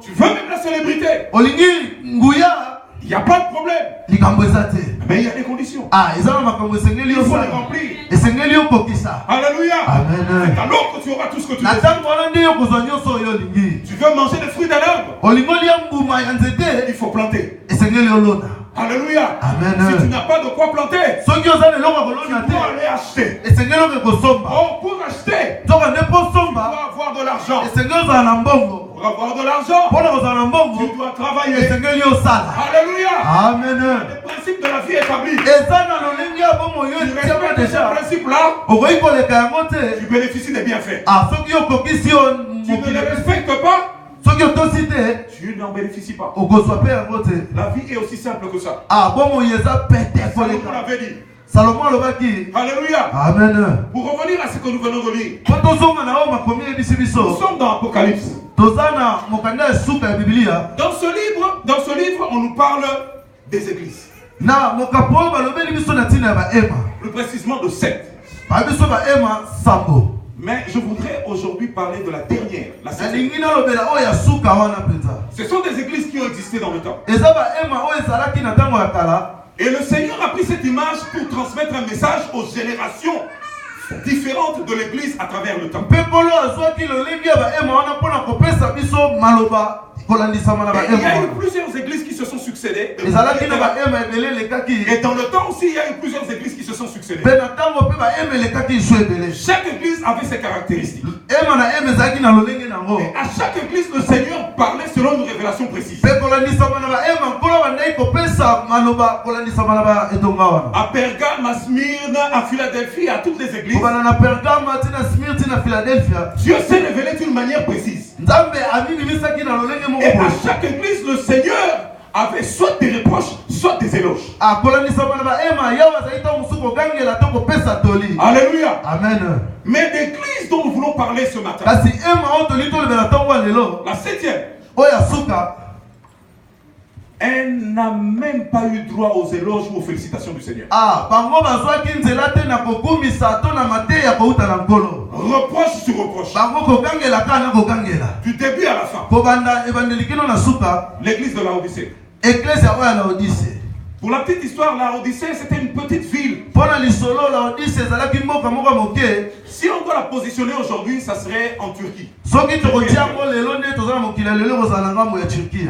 Tu veux même la célébrité. Il n'y a pas de problème. Mais il y a des conditions. Il faut les remplir. Alléluia. Amen. C'est alors que tu auras tout ce que tu veux. Tu veux manger des fruits d'un arbre. Il faut planter. Alléluia. Amen. Si tu n'as pas de quoi planter, tu peux aller acheter. Pour acheter, tu dois avoir de l'argent. Pour avoir de l'argent, tu dois travailler. Alléluia. Amen. Le principe de la vie établi. Tu respectes ce principe-là, tu bénéficies des bienfaits. Tu ne les respectes pas, tu n'en bénéficies pas. La vie est aussi simple que ça. Salomon l'avait dit. Alléluia. Amen. Pour revenir à ce que nous venons de lire, nous sommes dans Apocalypse. Dans ce livre, on nous parle des églises. Plus précisément de 7. Mais je voudrais aujourd'hui parler de la dernière, la 7e. Ce sont des églises qui ont existé dans le temps. Et le Seigneur a pris cette image pour transmettre un message aux générations différentes de l'église à travers le temps. Et il y a eu plusieurs églises qui se sont succédées. Et dans le temps aussi, il y a eu plusieurs églises qui se sont succédées. Chaque église avait ses caractéristiques. Et à chaque église, le Seigneur parlait selon une révélation précise. À Pergame, à Smyrne, à Philadelphie, à toutes les églises, Dieu s'est révélé d'une manière précise. Et à chaque église, le Seigneur avait soit des reproches, soit des éloges. Alléluia. Amen. Mais l'église dont nous voulons parler ce matin, la 7e, elle n'a même pas eu droit aux éloges ou aux félicitations du Seigneur. Reproche sur reproche. Du début à la fin. L'église de Laodicée. Pour la petite histoire, Laodicée, c'était une petite ville. Si on doit la positionner aujourd'hui, ça serait en Turquie.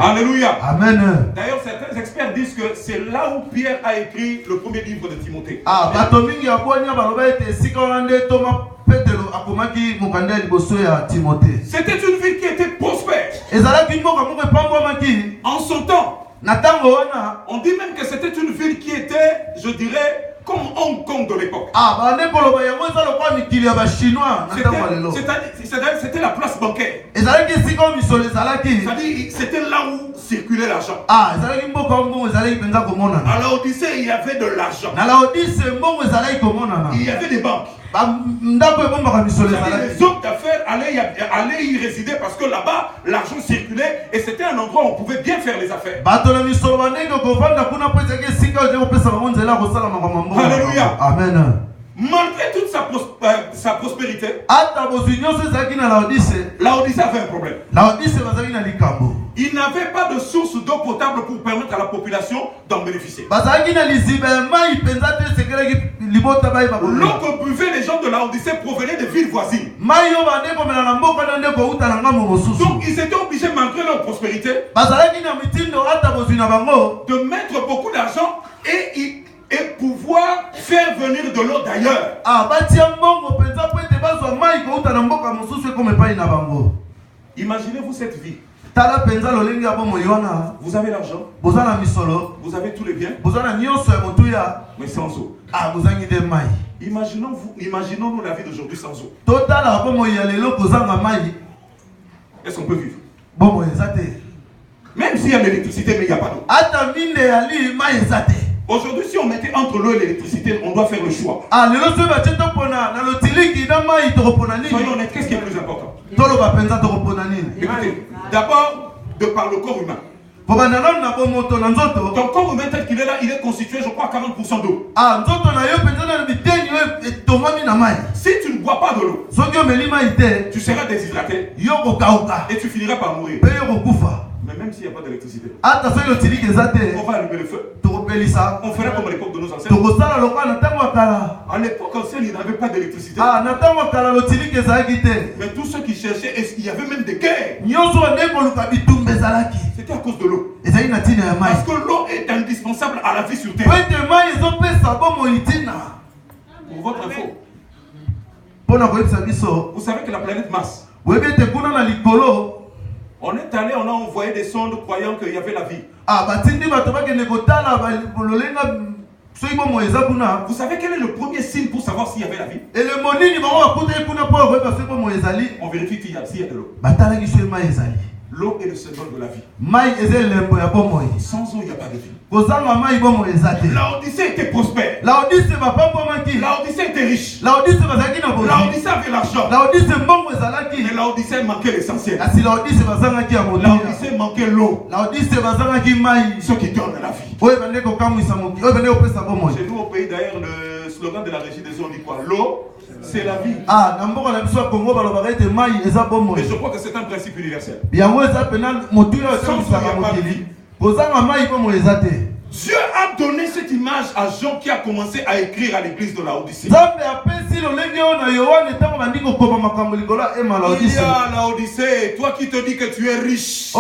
Alléluia. Amen. D'ailleurs, certains experts disent que c'est là où Pierre a écrit le premier livre de Timothée. C'était une ville qui était prospère. En son temps, on dit même que c'était une ville qui était, je dirais, comme Hong Kong de l'époque. C'était la place bancaire. C'est-à-dire, c'était là où circulait l'argent. À Laodicée, il y avait de l'argent. Il y avait des banques. Les hommes d'affaires allaient y résider parce que là-bas, l'argent circulait et c'était un endroit où on pouvait bien faire les affaires. Alléluia. Amen. Malgré toute sa prospérité, Laodicée avait un problème. Il n'avait pas de source d'eau potable pour permettre à la population d'en bénéficier. L'eau que buvaient les gens de Laodicée provenait des villes voisines. Donc ils étaient obligés, malgré leur prospérité, de mettre beaucoup d'argent et pouvoir faire venir de l'eau d'ailleurs. Imaginez-vous cette vie. Vous avez l'argent, vous avez tous les biens, mais sans eau. Imaginons-nous la vie d'aujourd'hui sans eau. Est-ce qu'on peut vivre? Même s'il y a l'électricité, mais il n'y a pas d'eau. Aujourd'hui, si on mettait entre l'eau et l'électricité, on doit faire le choix. Soyons honnêtes, qu'est-ce qui est plus important? Écoutez, d'abord, de par le corps humain. Donc quand vous mettez qu'il est là, il est constitué, je crois, à 40% d'eau. Si tu ne bois pas de l'eau, tu seras déshydraté et tu finiras par mourir. Mais même s'il n'y a pas d'électricité, on va allumer le feu. On fera comme à l'époque de nos ancêtres. À l'époque ancienne, il n'y avait pas d'électricité. Mais tous ceux qui cherchaient, il y avait même des guerres. C'était à cause de l'eau. Parce que l'eau est indispensable à la vie sur terre. Pour votre info, vous savez que la planète Mars, on est allé, on a envoyé des sondes croyant qu'il y avait la vie. Vous savez quel est le premier signe pour savoir s'il y avait la vie? On vérifie s'il y a de l'eau. L'eau est le symbole de la vie. Sans eau, il n'y a pas de vie. Laodicée était prospère. Laodicée était riche. Laodicée avait l'argent. Mais Laodicée manquait l'essentiel. Laodicée manquait l'eau. Ce qui donne la vie. Chez nous au pays d'ailleurs, le slogan de la régie des eaux dit quoi? L'eau, c'est la vie. Mais je crois que c'est un principe universel. Dieu a donné cette image à Jean qui a commencé à écrire à l'église de Laodicée. Il y a Laodicée, toi qui te dis que tu es riche.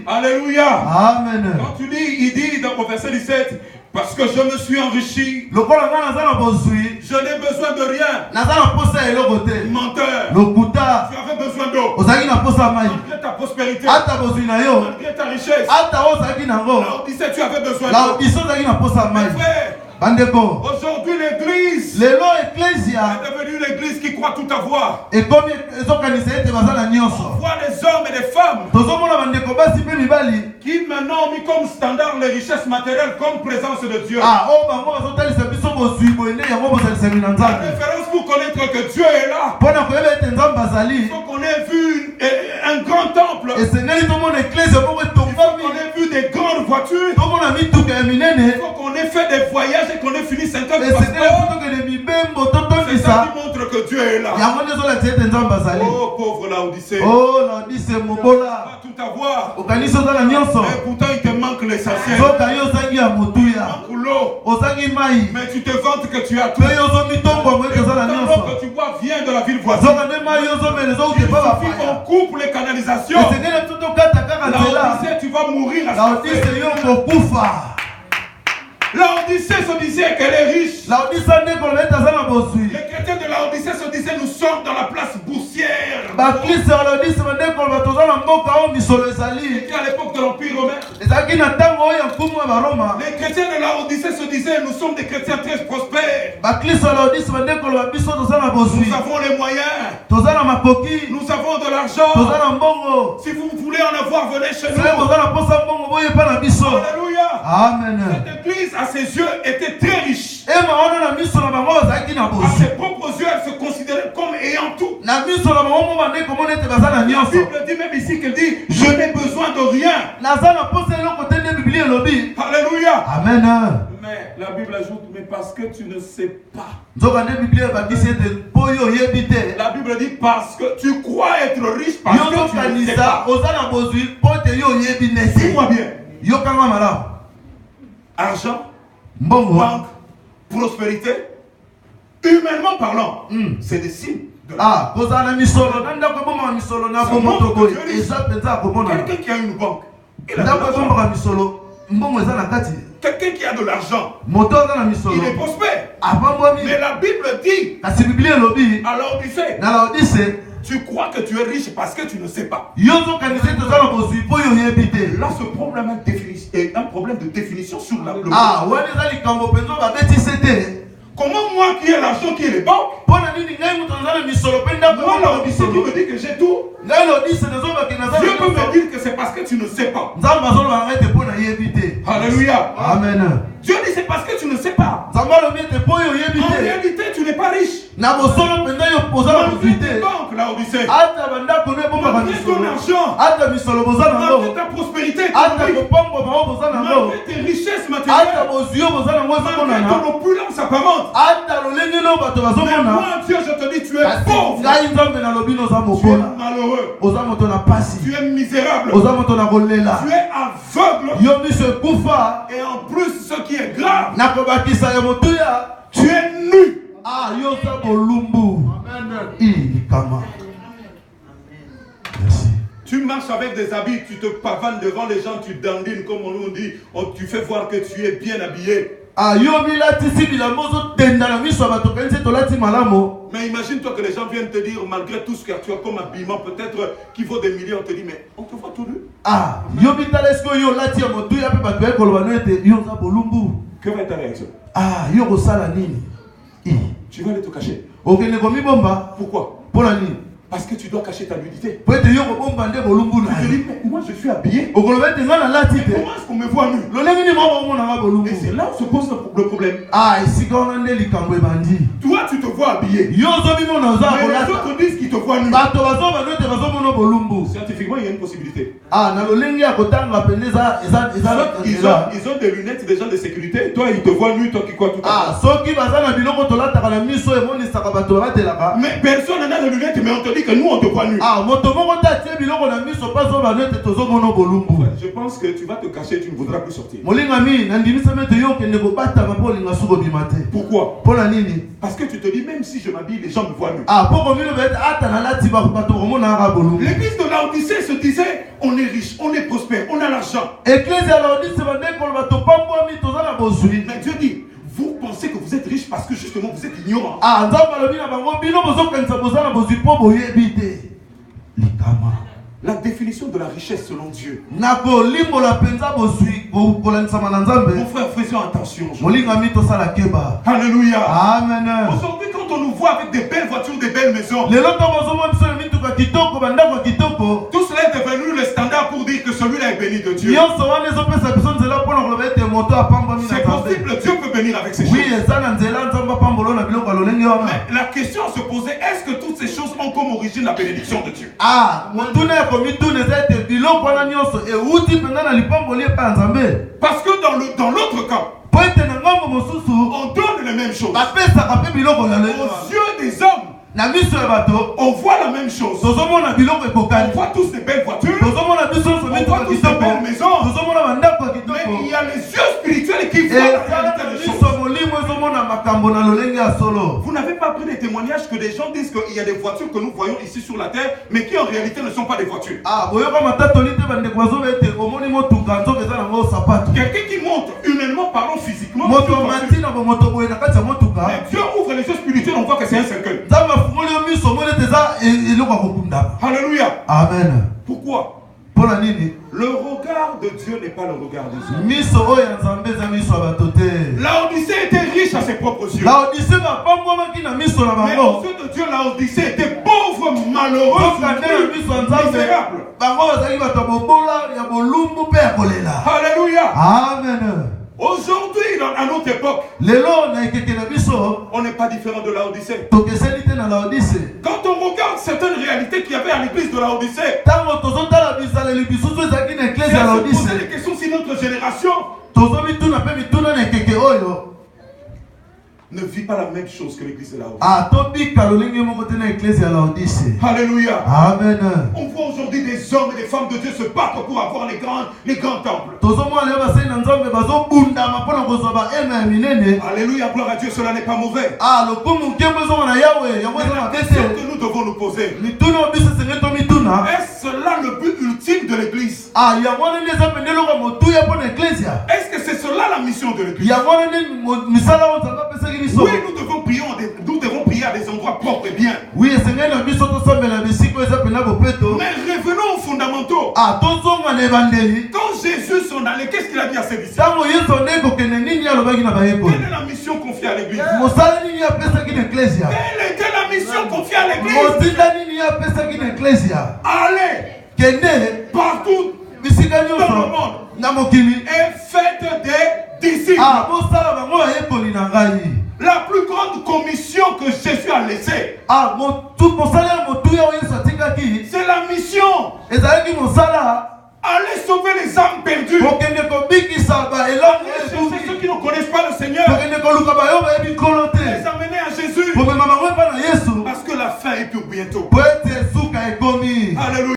Alléluia. Amen. Quand tu dis, il dit dans le verset 17, parce que je me suis enrichi, je n'ai besoin de rien. Menteur, tu avais besoin d'eau. Malgré ta prospérité, malgré ta richesse, Laodicée, tu avais besoin d'eau. Mes frères, aujourd'hui l'église est devenue l'église qui croit tout avoir. On voit des hommes et des femmes qui maintenant ont mis comme standard les richesses matérielles comme présence de Dieu. La référence pour connaître que Dieu est là, il faut qu'on ait vu un grand temple. Il faut qu'on ait vu des grandes voitures. Il faut qu'on ait fait des voyages et qu'on ait fini 5 ans de passeport. C'est ça qui montre que Dieu est là. Oh pauvre Laodicée. Tu vas tout avoir. Mais pourtant il te manque l'essentiel. Il te manque l'eau. Mais tu te vantes que tu as tout. Et l'eau que tu bois vient de la ville voisine. Il suffit qu'on coupe les canalisations. Laodicée, tu vas mourir à ce fait. Laodicée se disait qu'elle est riche. Les chrétiens de Laodicée se disaient nous sommes dans la place boursière. Et qu'à l'époque de l'Empire romain, les chrétiens de Laodicée se disaient nous sommes des chrétiens très prospères. Nous avons les moyens. Nous avons de l'argent. Si vous voulez en avoir, venez chez nous. Alléluia. Amen. Cette église à ses yeux était très riche. À ses propres yeux, elle se considérait comme ayant tout. La Bible dit même ici qu'elle dit je n'ai besoin de rien. Alléluia. Amen. Mais la Bible ajoute mais parce que tu ne sais pas. La Bible dit parce que tu crois être riche parce que tu ne sais pas. Dis-moi bien. Argent, banque, prospérité, humainement parlant, c'est des signes de la vie. Quelqu'un qui a une banque, il a de l'argent. Quelqu'un qui a de l'argent, il est prospère. Mais la Bible dit, alors tu crois que tu es riche parce que tu ne sais pas. Là, ce problème est un problème de définition sur la le comment moi qui ai l'argent, qui ai les banques, moi Laodicée qui me dit que j'ai tout, Dieu peut me dire que c'est parce que tu ne sais pas. Alléluia. Amen. Dieu dit c'est parce que tu ne sais pas. En réalité tu n'es pas riche. Malgré tes banques, Laodicée, malgré ton argent, malgré ta prospérité, malgré tes richesses matérielles, malgré ton opulence apparente. Mais moi, Dieu, je te dis, tu es pauvre. Tu es malheureux. Tu es misérable. Tu es aveugle. Et en plus, ce qui est grave, tu es nu. Merci. Tu marches avec des habits, tu te pavanes devant les gens, tu dandines comme on nous dit, tu fais voir que tu es bien habillé. Mais imagine-toi que les gens viennent te dire, malgré tout ce que tu as comme habillement, peut-être qui vaut des millions, on te dit, mais on te voit tout nu. Que va être ta réaction? Tu vas aller te cacher. Pourquoi? Parce que tu dois cacher ta nudité. Tu te dis, mais moi je suis habillé. Comment est-ce qu'on me voit nu? Et c'est là où se pose le problème. Toi tu te vois habillé. Mais les autres disent qu'ils te voient nu. Scientifiquement il y a une possibilité. Ils ont des lunettes, des gens de sécurité. Toi ils te voient nu, toi qui crois tout à l'heure. Mais personne n'a de lunettes, mais on te dit que nous on te voit nu. Je pense que tu vas te cacher, tu ne voudras plus sortir. Pourquoi? Parce que tu te dis, même si je m'habille, les gens me voient nu. L'église de Laodicée se disait, on est riche, on est prospère, on a l'argent. Mais Dieu dit, vous pensez que vous êtes riche parce que justement vous êtes ignorant. La définition de la richesse selon Dieu. Mon frère, faisons attention. Alléluia. Amen. Aujourd'hui, quand on nous voit avec des belles voitures, des belles maisons, tout cela est devenu le standard pour dire que celui-là est béni de Dieu. C'est possible, Dieu peut bénir avec ces choses. Mais la question à se poser, est-ce que toutes ces choses ont comme origine la bénédiction de Dieu? Parce que dans l'autre camp, on donne les mêmes choses. Aux yeux des hommes, on voit la même chose. On voit tous des belles voitures. On voit tous des belles maisons. Mais il y a les yeux spirituels qui voient la réalité des choses. Vous n'avez pas pris des témoignages que des gens disent qu'il y a des voitures que nous voyons ici sur la terre, mais qui en réalité ne sont pas des voitures. Quelqu'un qui monte humainement parlant physiquement. Mais Dieu ouvre les yeux spirituels, on voit que c'est un cercueil. Alléluia. Amen. Pourquoi? Le regard de Dieu n'est pas le regard des hommes. Laodicée était riche à ses propres yeux. Mais aux yeux de Dieu, Laodicée était pauvre, malheureuse, misérable. Alléluia. Amen. Aujourd'hui, à notre époque, on n'est pas différent de Laodicée. Quand on regarde certaines réalités qu'il y avait à l'église de Laodicée, c'est à se poser des questions si notre génération ne vit pas la même chose que l'église de Laodicée. Alléluia. Amen. On voit aujourd'hui des hommes et des femmes de Dieu se battre pour avoir les grands temples. Alléluia, gloire à Dieu, cela n'est pas mauvais. Mais la question que nous devons nous poser, est-ce là le but ultime de l'église? Est-ce que c'est cela la mission de l'église? Oui, nous devons prier à des endroits propres et bien. Mais revenons aux fondamentaux. Quand Jésus s'en allait, qu'est-ce qu'il a dit à ses disciples? Quelle est la mission confiée à l'église? Quelle était la mission confiée à l'église? Allez partout dans le monde et faites des disciples. La la plus grande commission que Jésus a laissée. C'est la mission. Allez sauver les âmes perdues. Allez chercher ceux qui ne connaissent pas le Seigneur. Les amener à Jésus. Parce que la fin est pour bientôt. Alléluia.